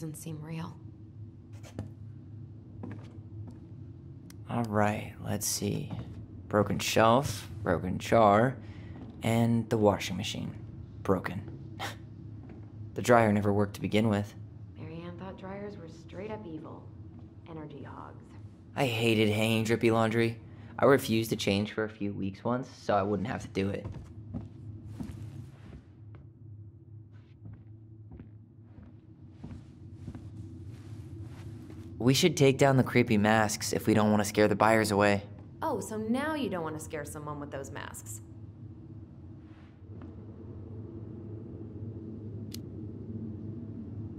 doesn't seem real. Alright, let's see. Broken shelf, broken jar, and the washing machine. Broken. The dryer never worked to begin with. Marianne thought dryers were straight up evil. Energy hogs. I hated hanging drippy laundry. I refused to change for a few weeks once, so I wouldn't have to do it. We should take down the creepy masks if we don't want to scare the buyers away. Oh, so now you don't want to scare someone with those masks.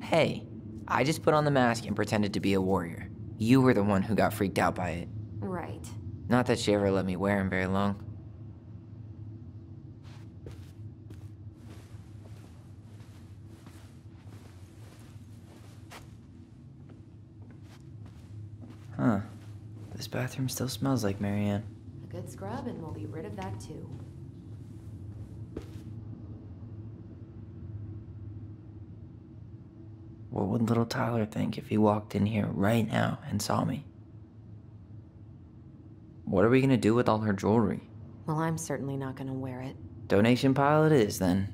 Hey, I just put on the mask and pretended to be a warrior. You were the one who got freaked out by it. Right. Not that she ever let me wear him very long. Huh. This bathroom still smells like Marianne. A good scrub and we'll be rid of that too. What would little Tyler think if he walked in here right now and saw me? What are we gonna do with all her jewelry? Well, I'm certainly not gonna wear it. Donation pile it is, then.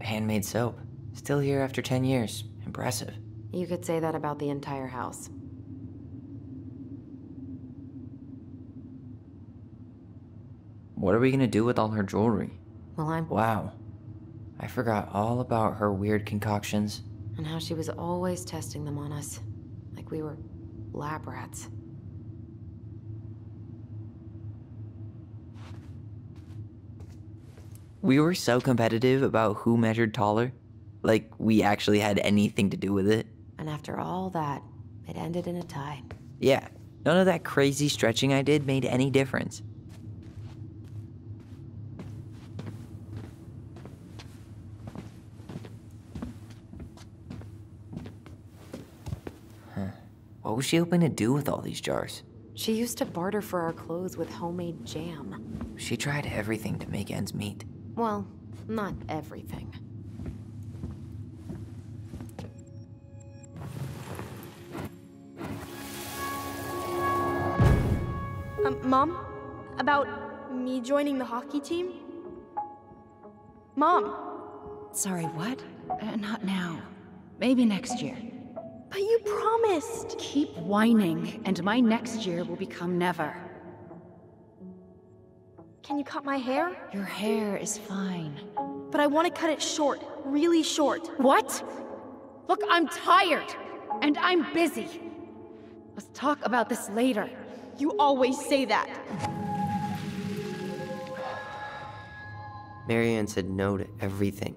Handmade soap. Still here after 10 years. Impressive. You could say that about the entire house. What are we gonna do with all her jewelry? Well, Wow. I forgot all about her weird concoctions. And how she was always testing them on us. Like we were lab rats. We were so competitive about who measured taller. Like we actually had anything to do with it. And after all that, it ended in a tie. Yeah, none of that crazy stretching I did made any difference. What was she hoping to do with all these jars? She used to barter for our clothes with homemade jam. She tried everything to make ends meet. Well, not everything. Mom? About me joining the hockey team? Mom! Sorry, what? Not now. Maybe next year. But you promised! Keep whining, and my next year will become never. Can you cut my hair? Your hair is fine. But I want to cut it short, really short. What? Look, I'm tired, and I'm busy. Let's talk about this later. You always say that. Marianne said no to everything.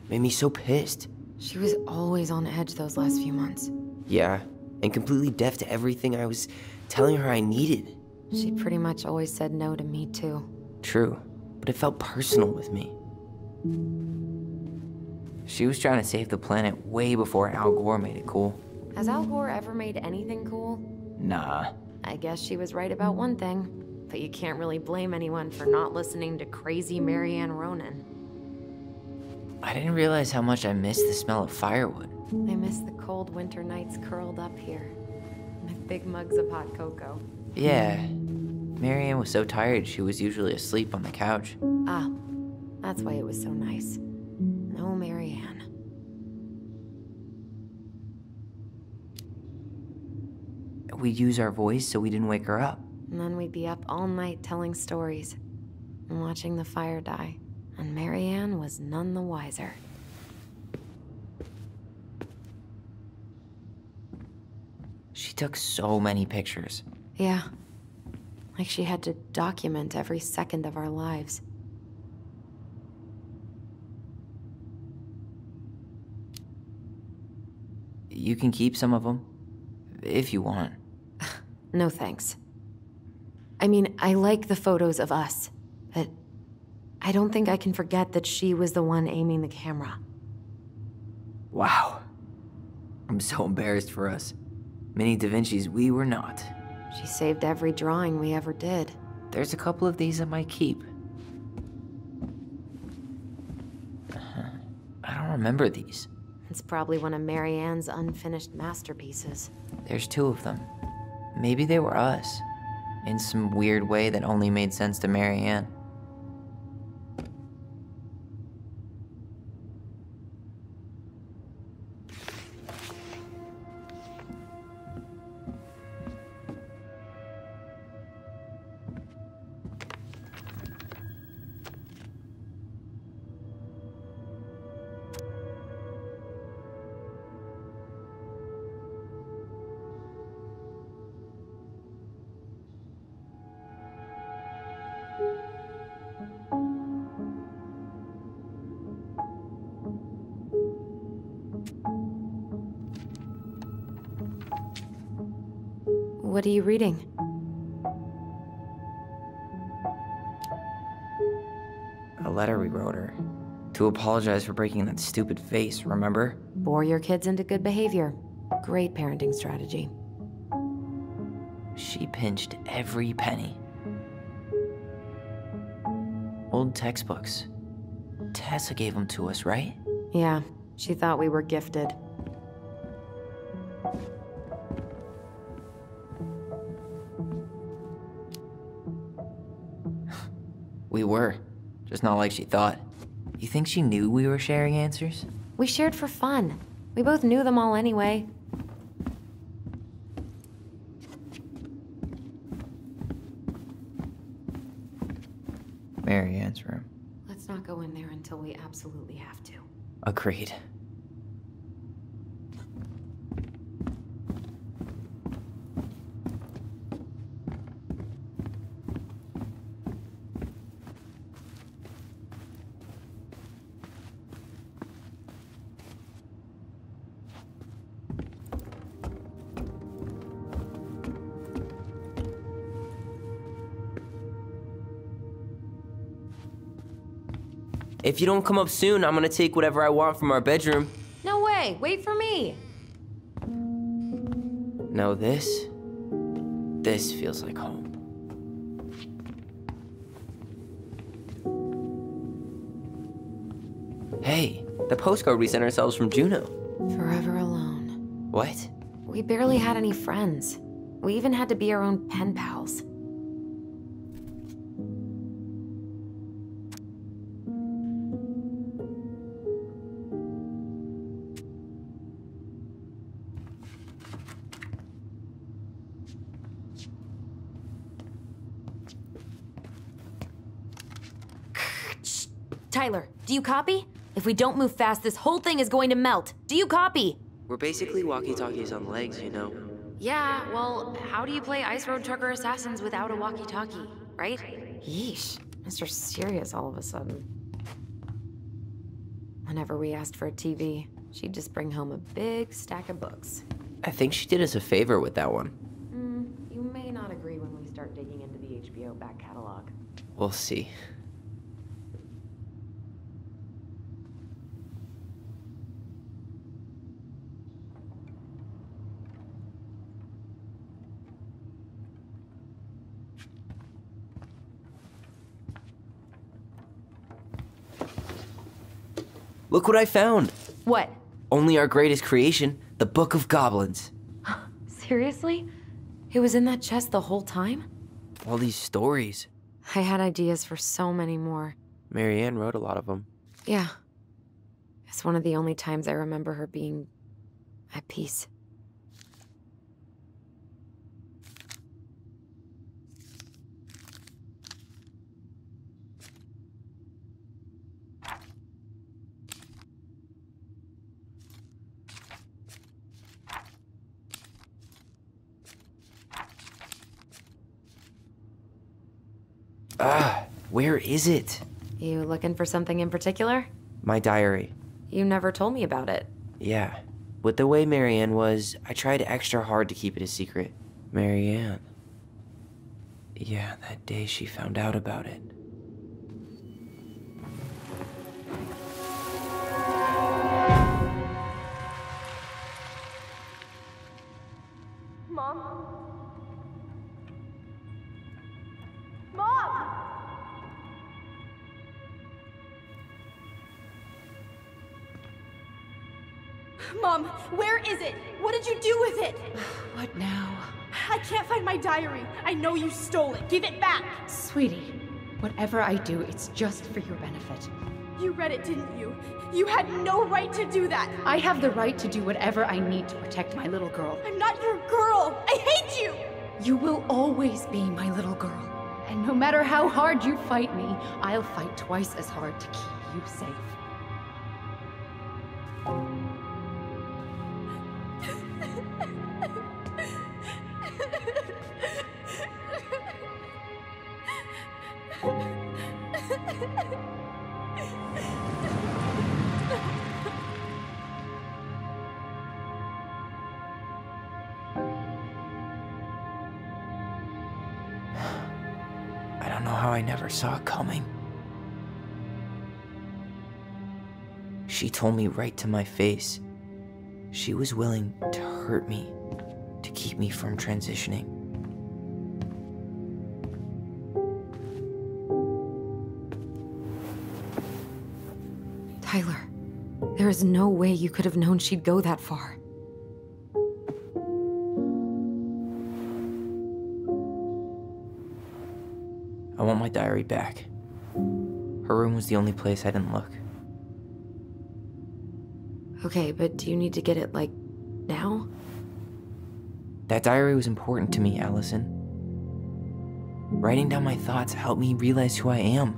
Made me so pissed. She was always on edge those last few months. Yeah, and completely deaf to everything I was telling her I needed. She pretty much always said no to me too. True, but it felt personal with me. She was trying to save the planet way before Al Gore made it cool. Has Al Gore ever made anything cool? Nah. I guess she was right about one thing, but you can't really blame anyone for not listening to crazy Marianne Ronan. I didn't realize how much I missed the smell of firewood. I miss the cold winter nights curled up here, with big mugs of hot cocoa. Yeah. Marianne was so tired she was usually asleep on the couch. Ah, that's why it was so nice. No Marianne. We'd use our voice so we didn't wake her up. And then we'd be up all night telling stories and watching the fire die. And Marianne was none the wiser. She took so many pictures. Yeah. Like she had to document every second of our lives. You can keep some of them, if you want. No thanks. I mean, I like the photos of us, but I don't think I can forget that she was the one aiming the camera. Wow. I'm so embarrassed for us. Mini Da Vinci's we were not. She saved every drawing we ever did. There's a couple of these I might keep. I don't remember these. It's probably one of Marianne's unfinished masterpieces. There's 2 of them. Maybe they were us. In some weird way that only made sense to Marianne. What are you reading? A letter we wrote her. To apologize for breaking that stupid face, remember? Bore your kids into good behavior. Great parenting strategy. She pinched every penny. Old textbooks. Tessa gave them to us, right? Yeah, she thought we were gifted. We were. Just not like she thought. You think she knew we were sharing answers? We shared for fun. We both knew them all anyway. Marianne's room. Let's not go in there until we absolutely have to. Agreed. If you don't come up soon, I'm gonna take whatever I want from our bedroom. No way! Wait for me! No, this feels like home. Hey, the postcard we sent ourselves from Juno. Forever alone. What? We barely had any friends. We even had to be our own pen pals. Tyler, do you copy? If we don't move fast, this whole thing is going to melt. Do you copy? We're basically walkie-talkies on legs, you know. Yeah, well, how do you play Ice Road Trucker Assassins without a walkie-talkie, right? Yeesh, Mr. Serious all of a sudden. Whenever we asked for a TV, she'd just bring home a big stack of books. I think she did us a favor with that one. You may not agree when we start digging into the HBO back catalog. We'll see. Look what I found! What? Only our greatest creation, the Book of Goblins. Seriously? It was in that chest the whole time? All these stories. I had ideas for so many more. Marianne wrote a lot of them. Yeah. It's one of the only times I remember her being at peace. Where is it? You looking for something in particular? My diary. You never told me about it. Yeah. With the way Marianne was, I tried extra hard to keep it a secret. Marianne. Yeah, that day she found out about it. Mom? Mom! Mom, where is it? What did you do with it? What now? I can't find my diary. I know you stole it. Give it back. Sweetie, whatever I do, it's just for your benefit. You read it, didn't you? You had no right to do that. I have the right to do whatever I need to protect my little girl. I'm not your girl. I hate you. You will always be my little girl. And no matter how hard you fight me, I'll fight twice as hard to keep you safe. I don't know how I never saw it coming. She told me right to my face. She was willing to hurt me, to keep me from transitioning. Tyler, there is no way you could have known she'd go that far. I want my diary back. Her room was the only place I didn't look. Okay, but do you need to get it, like, now? That diary was important to me, Alyson. Writing down my thoughts helped me realize who I am.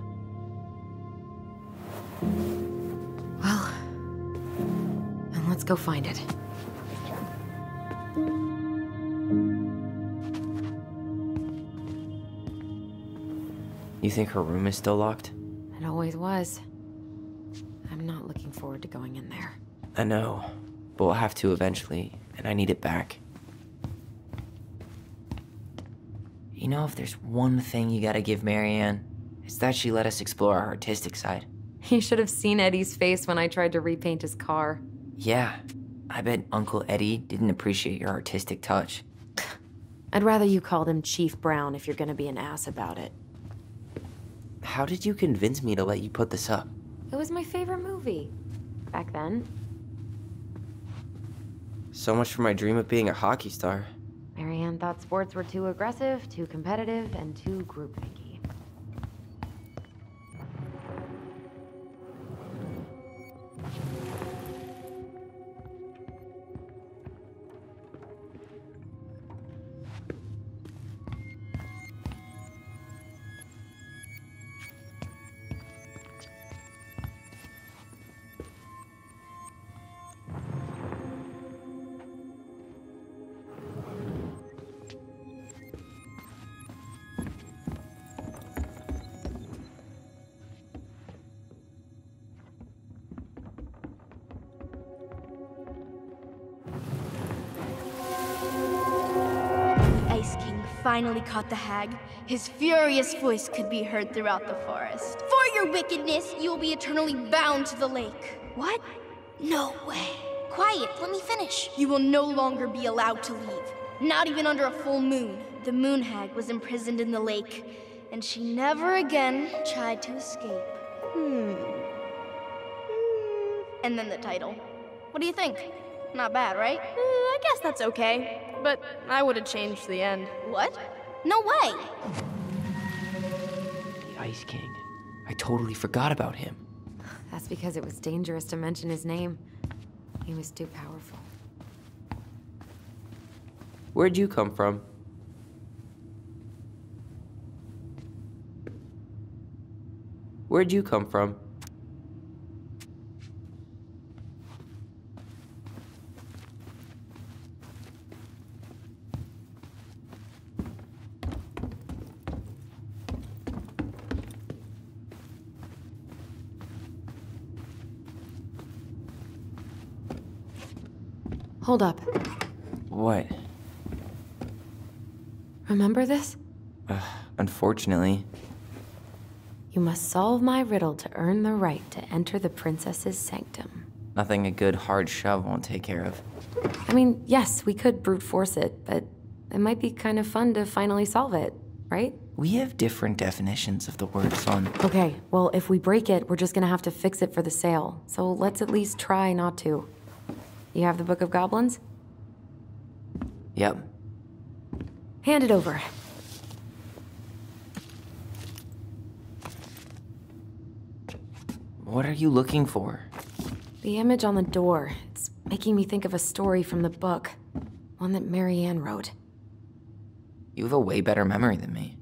Well, then let's go find it. You think her room is still locked? It always was. I'm not looking forward to going in there. I know, but we'll have to eventually, and I need it back. You know, if there's one thing you gotta give Marianne, it's that she let us explore our artistic side. You should have seen Eddie's face when I tried to repaint his car. Yeah, I bet Uncle Eddie didn't appreciate your artistic touch. I'd rather you called him Chief Brown if you're gonna be an ass about it. How did you convince me to let you put this up? It was my favorite movie. Back then. So much for my dream of being a hockey star. Marianne thought sports were too aggressive, too competitive, and too groupthinky. Finally caught the hag. His furious voice could be heard throughout the forest. For your wickedness, you will be eternally bound to the lake. What? No way. Quiet, let me finish. You will no longer be allowed to leave. Not even under a full moon. The moon hag was imprisoned in the lake, and she never again tried to escape. And then the title. What do you think? Not bad, right? I guess that's okay. But I would have changed the end. What? No way! The Ice King. I totally forgot about him. That's because it was dangerous to mention his name. He was too powerful. Where'd you come from? Where'd you come from? Hold up. What? Remember this? Unfortunately. You must solve my riddle to earn the right to enter the princess's sanctum. Nothing a good hard shove won't take care of. I mean, yes, we could brute force it, but it might be kind of fun to finally solve it, right? We have different definitions of the word fun. Okay, well, if we break it, we're just gonna have to fix it for the sale. So let's at least try not to. You have the Book of Goblins? Yep. Hand it over. What are you looking for? The image on the door. It's making me think of a story from the book. One that Marianne wrote. You have a way better memory than me.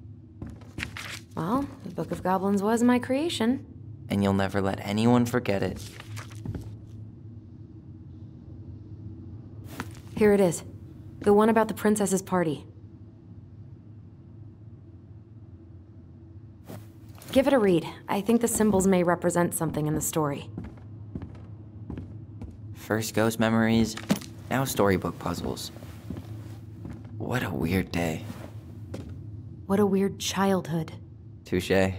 Well, the Book of Goblins was my creation. And you'll never let anyone forget it. Here it is. The one about the princess's party. Give it a read. I think the symbols may represent something in the story. First ghost memories, now storybook puzzles. What a weird day. What a weird childhood. Touché.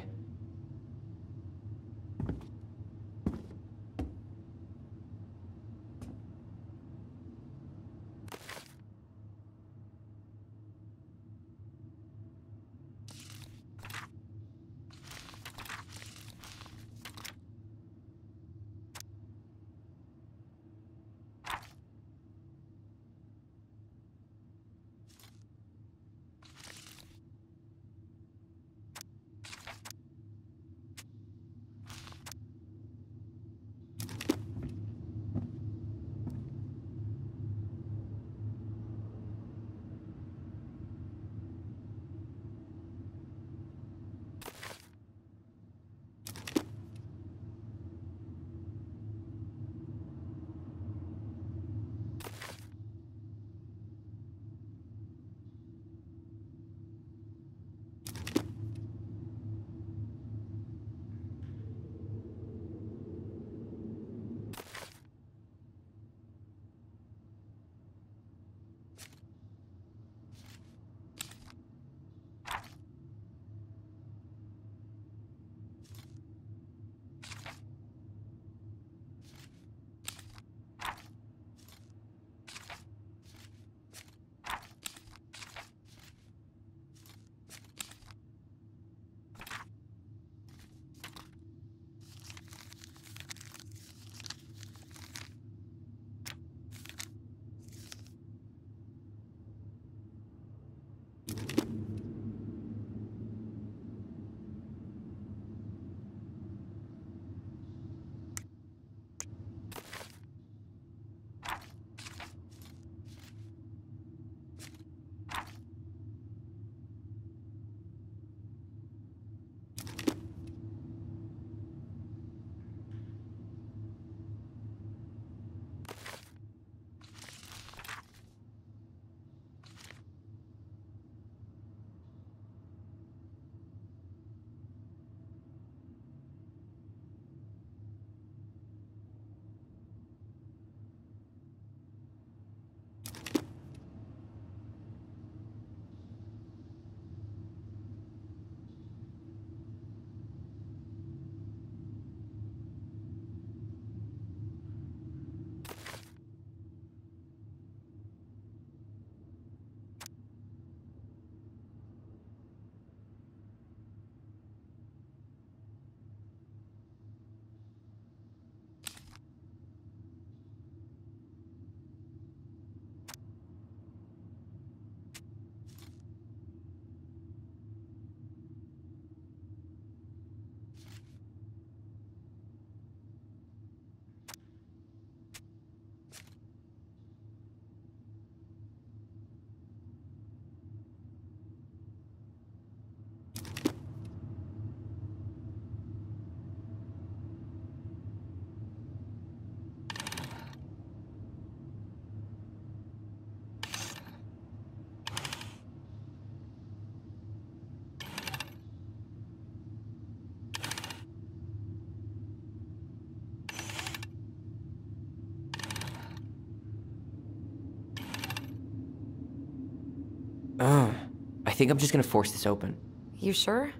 I think I'm just gonna force this open. You sure?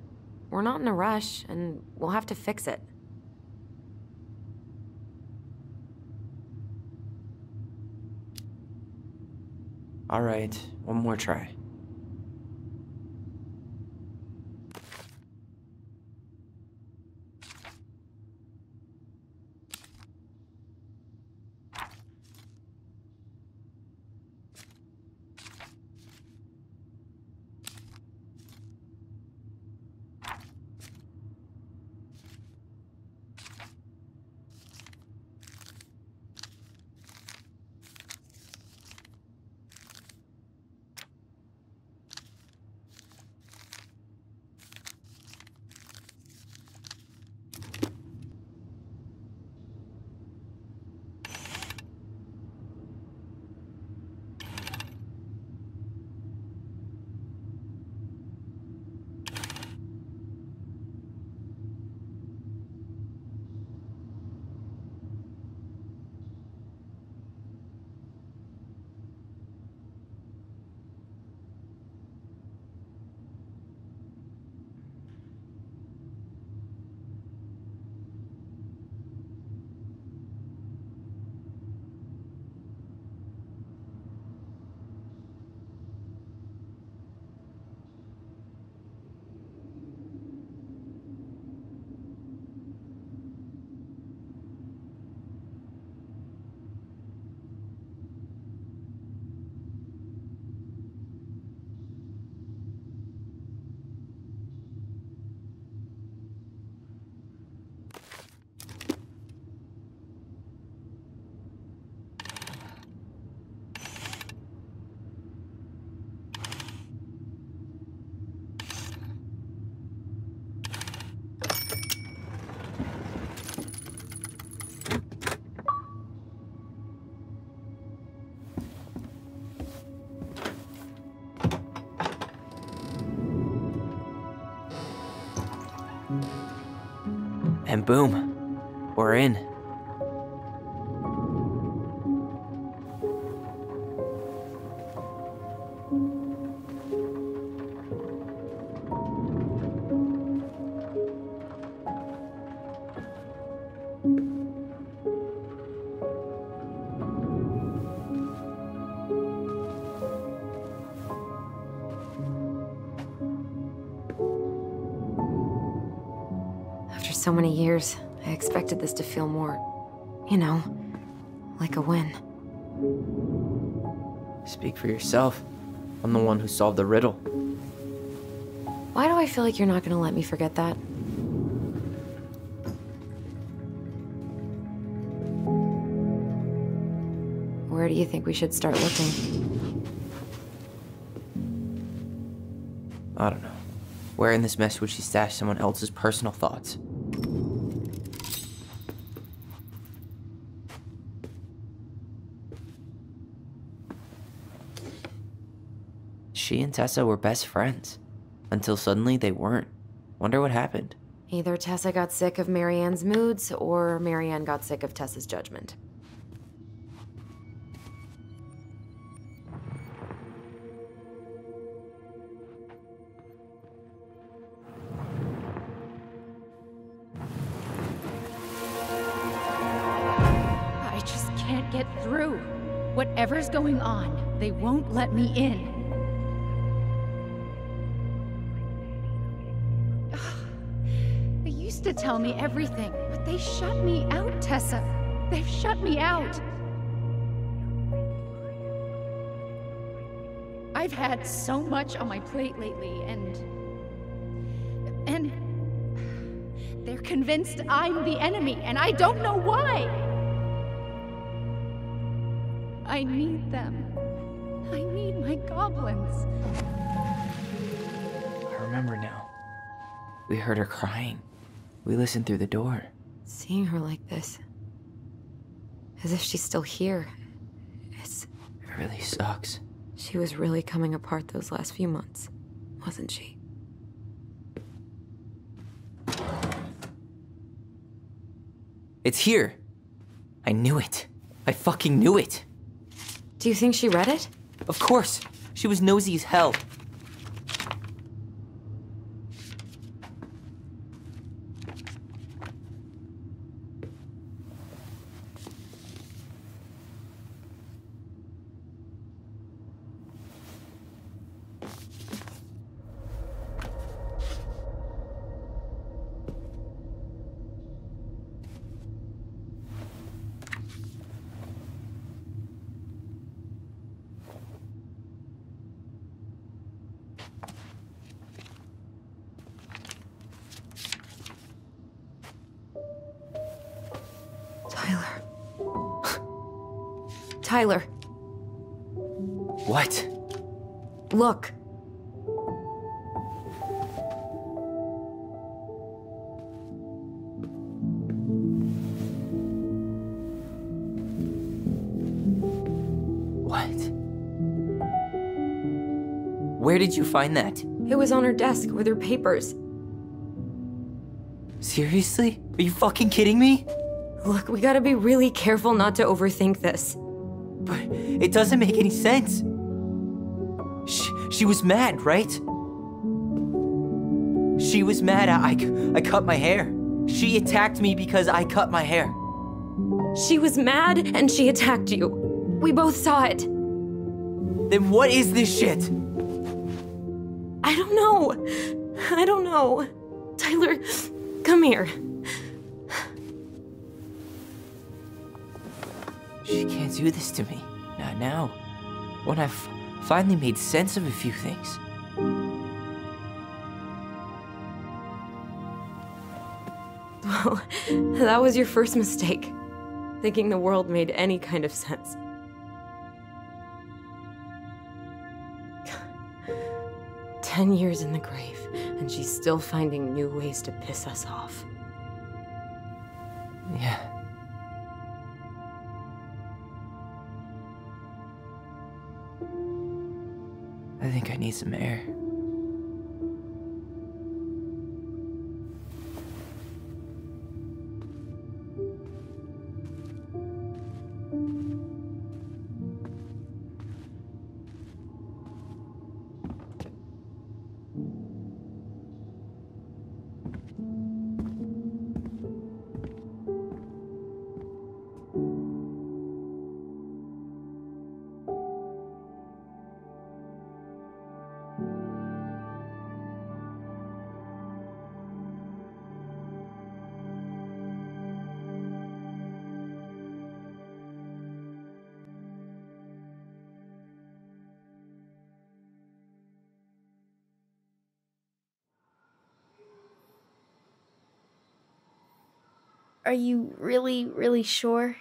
We're not in a rush, and we'll have to fix it. Alright, one more try. And boom, we're in. So many years, I expected this to feel more, you know, like a win. Speak for yourself. I'm the one who solved the riddle. Why do I feel like you're not gonna let me forget that? Where do you think we should start looking? I don't know. Where in this mess would she stash someone else's personal thoughts? She and Tessa were best friends, until suddenly they weren't. Wonder what happened. Either Tessa got sick of Marianne's moods, or Marianne got sick of Tessa's judgment. I just can't get through. Whatever's going on, they won't let me in. They used to tell me everything, but they shut me out, Tessa. They've shut me out. I've had so much on my plate lately, and they're convinced I'm the enemy, and I don't know why. I need them. I need my goblins. I remember now. We heard her crying. We listened through the door. Seeing her like this, as if she's still here, It really sucks. she was really coming apart those last few months, wasn't she? It's here. I knew it. I fucking knew it. Do you think she read it? Of course. She was nosy as hell. Tyler. What? Look. What? Where did you find that? It was on her desk with her papers. Seriously? Are you fucking kidding me? Look, we gotta be really careful not to overthink this. But it doesn't make any sense. She was mad, right? She was mad I cut my hair. She attacked me because I cut my hair. She was mad and she attacked you. We both saw it. Then what is this shit? I don't know. I don't know. Tyler, come here. She can't do this to me. Not now. When I've finally made sense of a few things. Well, that was your first mistake. Thinking the world made any kind of sense. "10 years in the grave, and she's still finding new ways to piss us off." Yeah. I think I need some air. Are you really, really sure?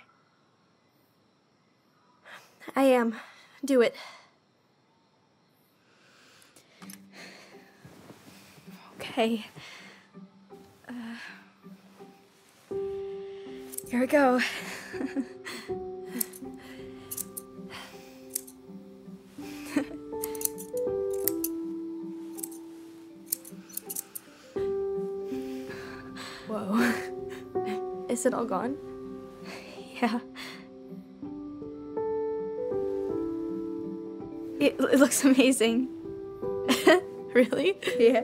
I am. Do it. Okay. Here we go. Whoa. Is it all gone? Yeah. It looks amazing. Really? Yeah.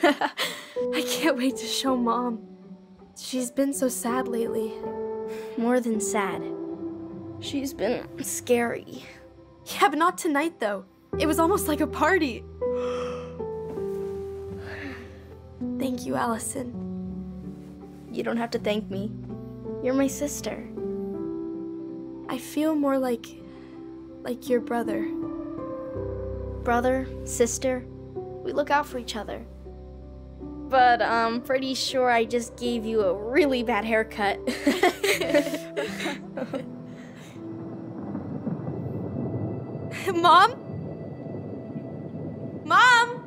I can't wait to show Mom. She's been so sad lately. More than sad. She's been scary. Yeah, but not tonight, though. It was almost like a party. Thank you, Alyson. You don't have to thank me. You're my sister. I feel more like your brother. Brother, sister, we look out for each other. But I'm pretty sure I just gave you a really bad haircut. Mom? Mom?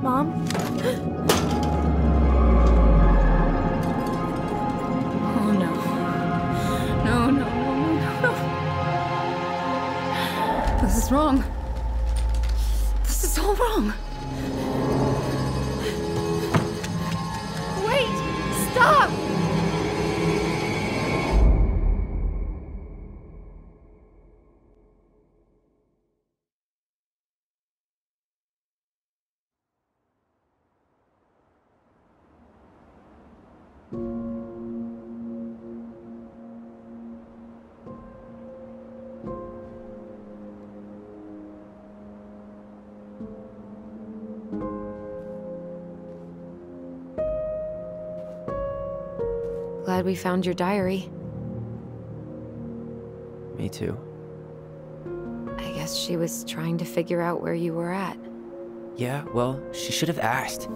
Mom? Oh no. No, no, no, no, no. This is wrong. This is all wrong. Wait! Stop! Glad we found your diary. Me too. I guess she was trying to figure out where you were at. Yeah, well, she should have asked.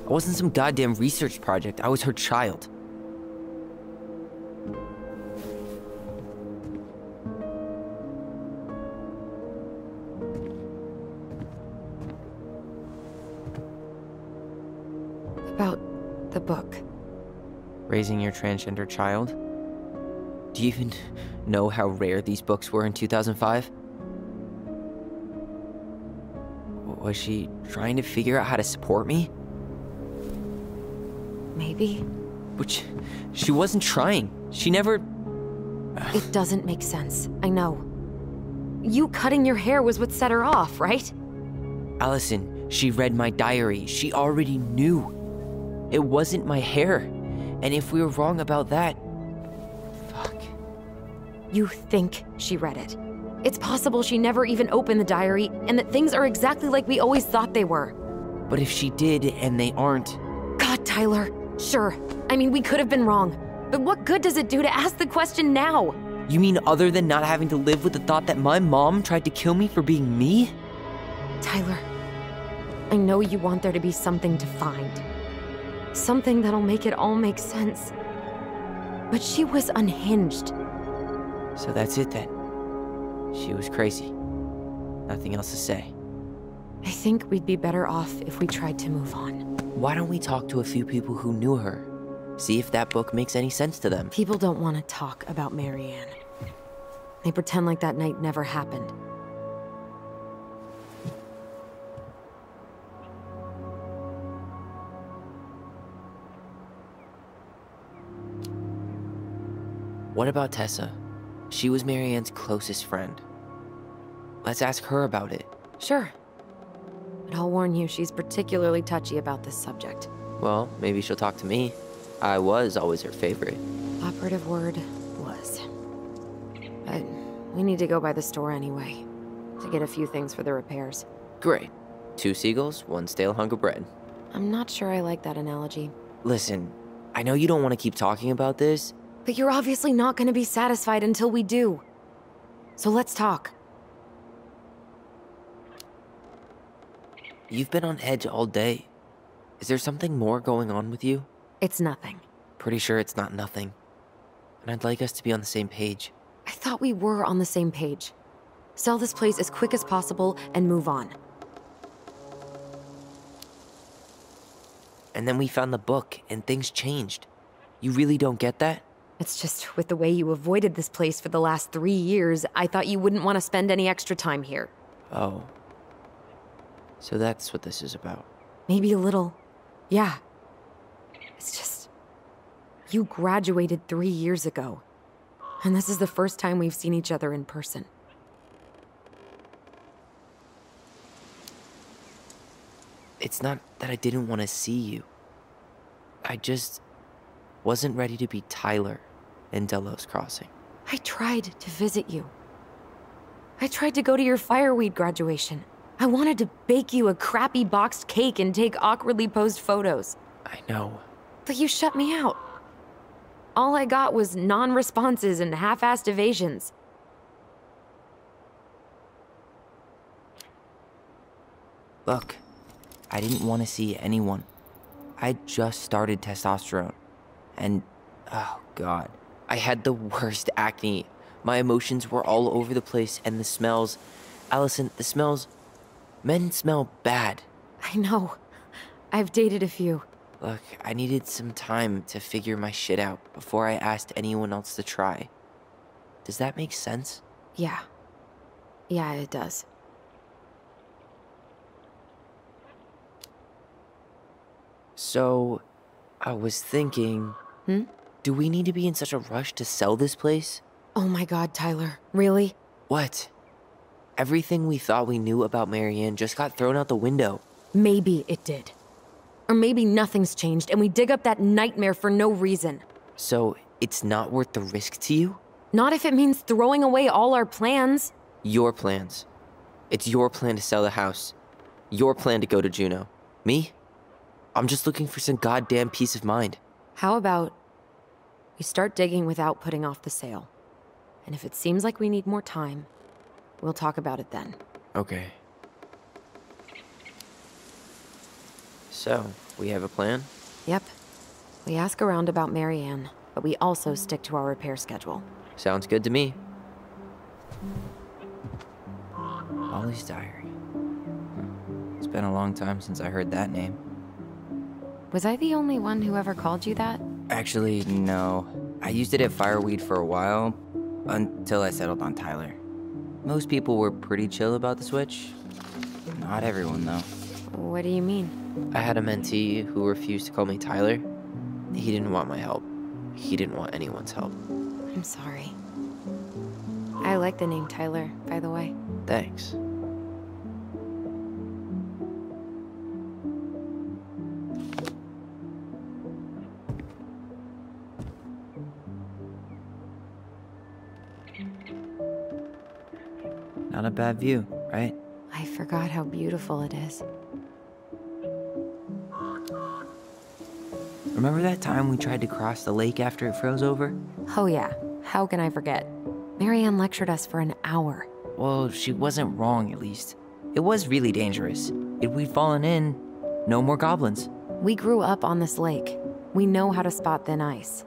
I wasn't some goddamn research project. I was her child. About the book. Raising your transgender child? Do you even know how rare these books were in 2005? Was she trying to figure out how to support me? Maybe. But she wasn't trying. She never... It doesn't make sense. I know. You cutting your hair was what set her off, right? Alyson, she read my diary. She already knew. It wasn't my hair. And if we were wrong about that... Fuck. You think she read it. It's possible she never even opened the diary, and that things are exactly like we always thought they were. But if she did, and they aren't... God, Tyler. Sure. I mean, we could have been wrong. But what good does it do to ask the question now? You mean other than not having to live with the thought that my mom tried to kill me for being me? Tyler, I know you want there to be something to find. Something that'll make it all make sense. But she was unhinged. So that's it then. She was crazy. Nothing else to say. I think we'd be better off if we tried to move on. Why don't we talk to a few people who knew her? See if that book makes any sense to them. People don't want to talk about Marianne. They pretend like that night never happened. What about Tessa? She was Marianne's closest friend. Let's ask her about it. Sure. But I'll warn you, she's particularly touchy about this subject. Well, maybe she'll talk to me. I was always her favorite. Operative word was. But we need to go by the store anyway, to get a few things for the repairs. Great. 2 seagulls, 1 stale hunk of bread. I'm not sure I like that analogy. Listen, I know you don't want to keep talking about this. But you're obviously not going to be satisfied until we do. So let's talk. You've been on edge all day. Is there something more going on with you? It's nothing. Pretty sure it's not nothing. And I'd like us to be on the same page. I thought we were on the same page. Sell this place as quick as possible and move on. And then we found the book and things changed. You really don't get that? It's just, with the way you avoided this place for the last 3 years, I thought you wouldn't want to spend any extra time here. Oh. So that's what this is about. Maybe a little. Yeah. It's just... You graduated 3 years ago. And this is the first time we've seen each other in person. It's not that I didn't want to see you. I just wasn't ready to be Tyler in Delos Crossing. I tried to visit you. I tried to go to your fireweed graduation. I wanted to bake you a crappy boxed cake and take awkwardly posed photos. I know. But you shut me out. All I got was non-responses and half-assed evasions. Look, I didn't want to see anyone. I just started testosterone. And, oh God, I had the worst acne. My emotions were all over the place, and the smells... Alyson, the smells... Men smell bad. I know. I've dated a few. Look, I needed some time to figure my shit out before I asked anyone else to try. Does that make sense? Yeah. Yeah, it does. So, I was thinking... Do we need to be in such a rush to sell this place? Oh my God, Tyler. Really? What? Everything we thought we knew about Marianne just got thrown out the window. Maybe it did. Or maybe nothing's changed and we dig up that nightmare for no reason. So, it's not worth the risk to you? Not if it means throwing away all our plans. Your plans. It's your plan to sell the house. Your plan to go to Juneau. Me? I'm just looking for some goddamn peace of mind. How about we start digging without putting off the sale? And if it seems like we need more time, we'll talk about it then. Okay. So, we have a plan? Yep. We ask around about Marianne, but we also stick to our repair schedule. Sounds good to me. Ollie's diary. It's been a long time since I heard that name. Was I the only one who ever called you that? Actually, no. I used it at Fireweed for a while, until I settled on Tyler. Most people were pretty chill about the switch. Not everyone, though. What do you mean? I had a mentee who refused to call me Tyler. He didn't want my help. He didn't want anyone's help. I'm sorry. I like the name Tyler, by the way. Thanks. Not a bad view, right? I forgot how beautiful it is. Remember that time we tried to cross the lake after it froze over? Oh yeah, how can I forget? Marianne lectured us for an hour. Well, she wasn't wrong, at least. It was really dangerous. If we'd fallen in, no more goblins. We grew up on this lake. We know how to spot thin ice.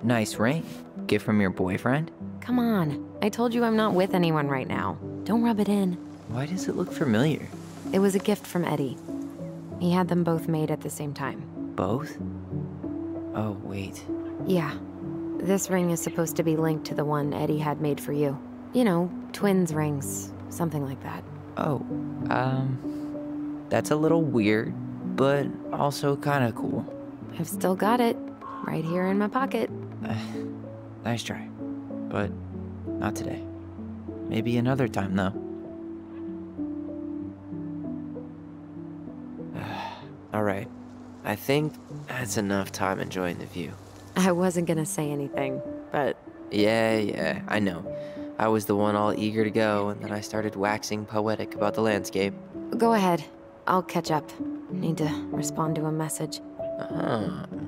Nice ring. Gift from your boyfriend? Come on, I told you I'm not with anyone right now. Don't rub it in. Why does it look familiar? It was a gift from Eddie. He had them both made at the same time. Both? Oh, wait. Yeah. This ring is supposed to be linked to the one Eddie had made for you. You know, twins rings, something like that. Oh, that's a little weird, but also kind of cool. I've still got it, right here in my pocket. Nice try, but not today. Maybe another time, though. Alright, I think that's enough time enjoying the view. I wasn't gonna say anything, but... Yeah, I know. I was the one all eager to go, and then I started waxing poetic about the landscape. Go ahead. I'll catch up. Need to respond to a message.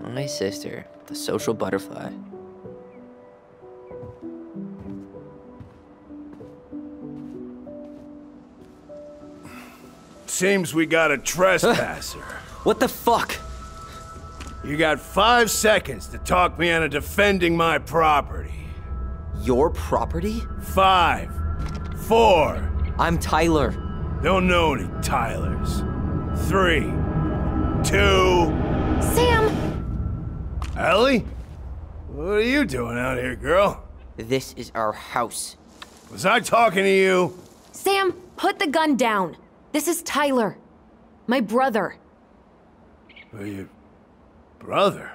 My sister, the social butterfly. Seems we got a trespasser. What the fuck? You got 5 seconds to talk me into defending my property. Your property? 5, 4. I'm Tyler. Don't know any Tylers. 3, 2. Sam! Ellie? What are you doing out here, girl? This is our house. Was I talking to you? Sam, put the gun down. This is Tyler. My brother. Are you... brother?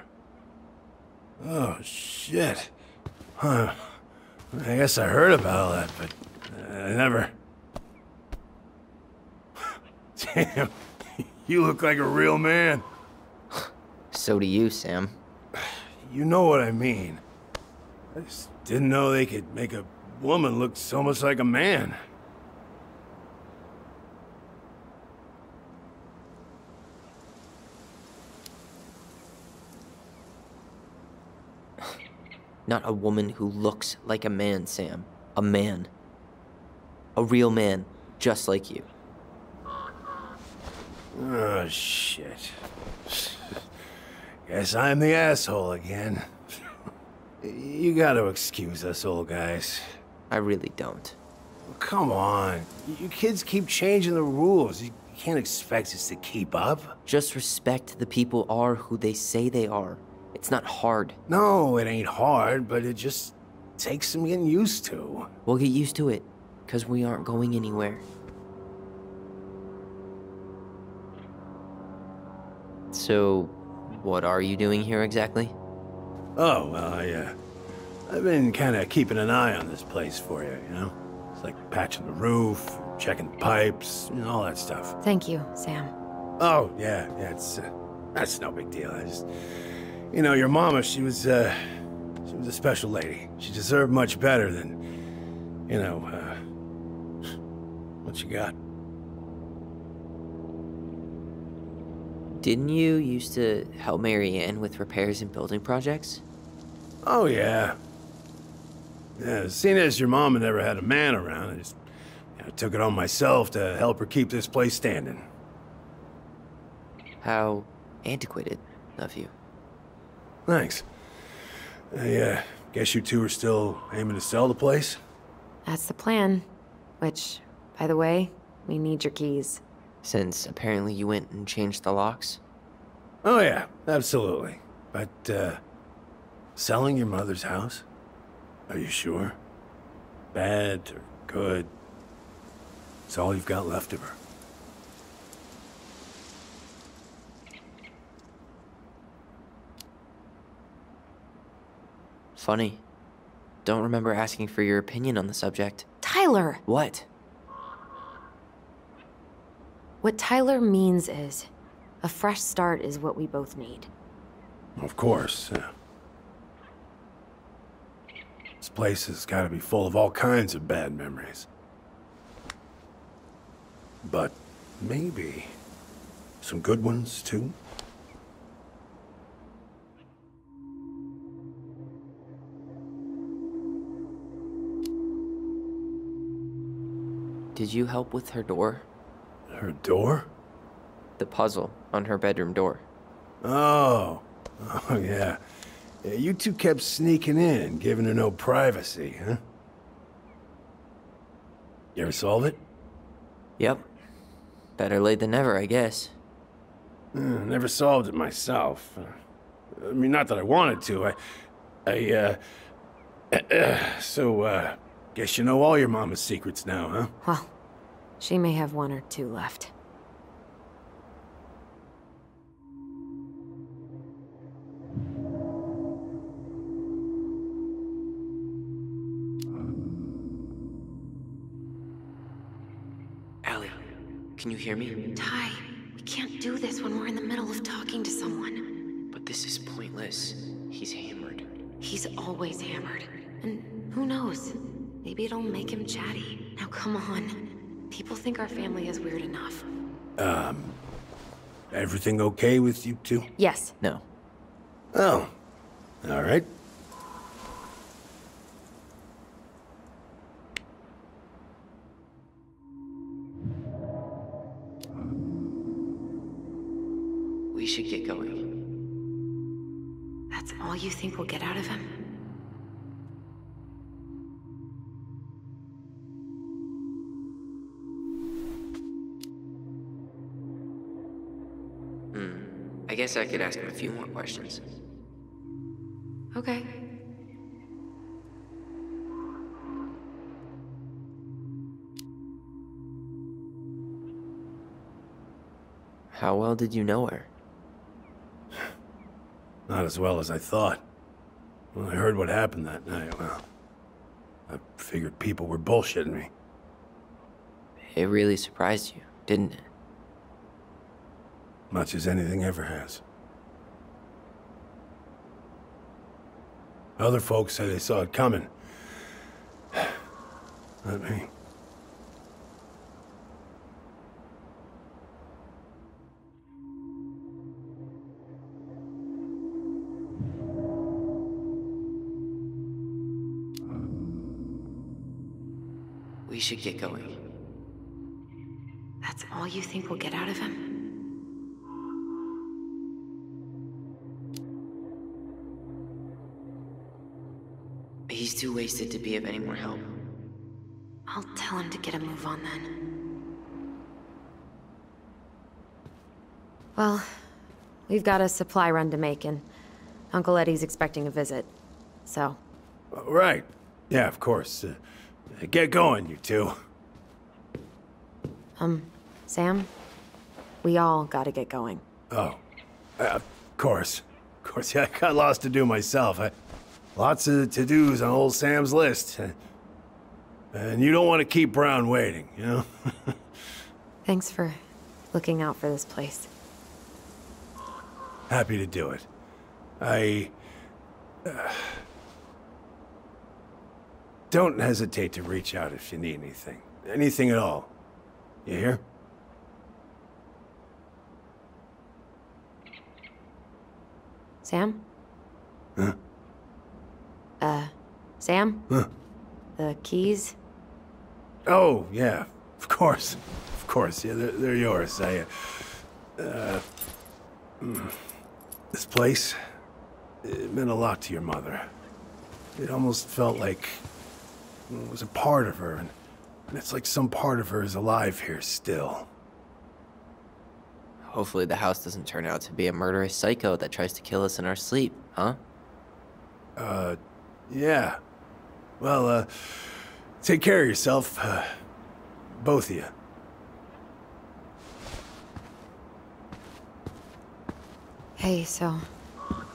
Oh, shit. Huh. I guess I heard about all that, but I never... Damn, you look like a real man. So do you, Sam. You know what I mean. I just didn't know they could make a woman look so much like a man. Not a woman who looks like a man, Sam. A man. A real man, just like you. Oh, shit. Guess I'm the asshole again. You gotta excuse us old guys. I really don't. Come on. You kids keep changing the rules. You can't expect us to keep up. Just respect the people are who they say they are. It's not hard. No, it ain't hard, but it just takes some getting used to. We'll get used to it, because we aren't going anywhere. So, what are you doing here exactly? Oh, well, I've been kind of keeping an eye on this place for you, you know? It's like patching the roof, checking the pipes, and all that stuff. Thank you, Sam. Oh, yeah, that's no big deal. I just... You know, your mama, she was a special lady. She deserved much better than, you know, what you got. Didn't you used to help Mary Ann with repairs and building projects? Oh, yeah. Yeah, seeing as your mama never had a man around, I just took it on myself to help her keep this place standing. How antiquated of you. Thanks. I guess you two are still aiming to sell the place? That's the plan. Which, by the way, we need your keys. Since apparently you went and changed the locks? Oh yeah, absolutely. But, selling your mother's house? Are you sure? Bad or good? It's all you've got left of her. Funny. Don't remember asking for your opinion on the subject. Tyler! What? What Tyler means is, a fresh start is what we both need. Of course. This place has got to be full of all kinds of bad memories. But maybe some good ones, too? Did you help with her door? Her door? The puzzle on her bedroom door. Oh, yeah. You two kept sneaking in, giving her no privacy, huh? You ever solve it? Yep. Better late than never, I guess. Never solved it myself. I mean, not that I wanted to. So, guess you know all your mama's secrets now, huh? Well, she may have one or two left. Allie, can you hear me? Ty, we can't do this when we're in the middle of talking to someone. But this is pointless. He's hammered. He's always hammered. And who knows? Maybe it'll make him chatty. Now come on. People think our family is weird enough. Everything okay with you two? Yes. No. Oh, all right. We should get going. That's all you think we'll get out of him? I guess I could ask him a few more questions. Okay. How well did you know her? Not as well as I thought. When I heard what happened that night, well, I figured people were bullshitting me. It really surprised you, didn't it? Much as anything ever has. Other folks say they saw it coming. Not me. We should get going. That's all you think we'll get out of him? He's too wasted to be of any more help. I'll tell him to get a move on then. Well, we've got a supply run to make, and Uncle Eddie's expecting a visit, so... Right. Yeah, of course. Get going, you two. Sam? We all gotta get going. Oh. Of course. Of course, yeah, I got lots to do myself. Lots of to-dos on old Sam's list. And you don't want to keep Brown waiting, you know? Thanks for looking out for this place. Happy to do it. Don't hesitate to reach out if you need anything. Anything at all. You hear? Sam? Huh? Sam? Huh? The keys? Oh, yeah. Of course. Of course, yeah, they're yours. This place, it meant a lot to your mother. It almost felt like it was a part of her, and it's like some part of her is alive here still. Hopefully the house doesn't turn out to be a murderous psycho that tries to kill us in our sleep, huh? Yeah. Well, take care of yourself, both of you. Hey, so...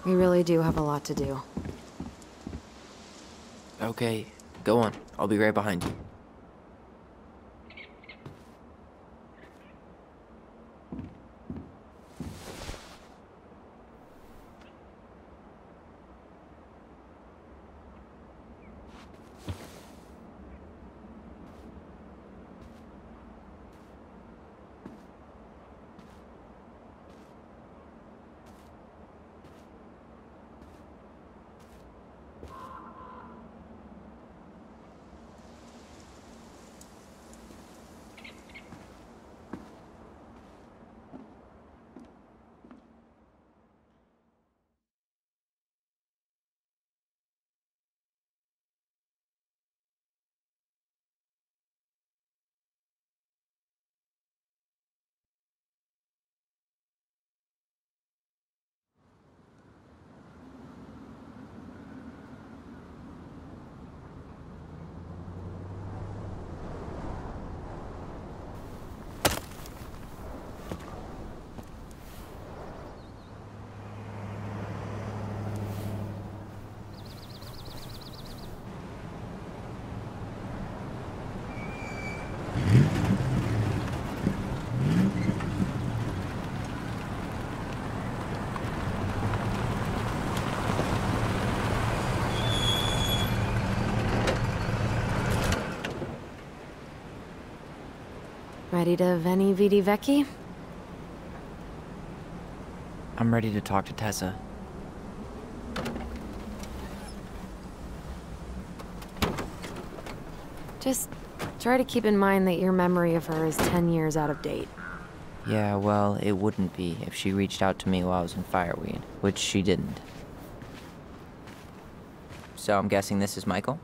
we really do have a lot to do. Okay, go on. I'll be right behind you. Ready to veni vidi vecchi? I'm ready to talk to Tessa. Just try to keep in mind that your memory of her is 10 years out of date. Yeah, well, it wouldn't be if she reached out to me while I was in Fireweed, which she didn't. So I'm guessing this is Michael?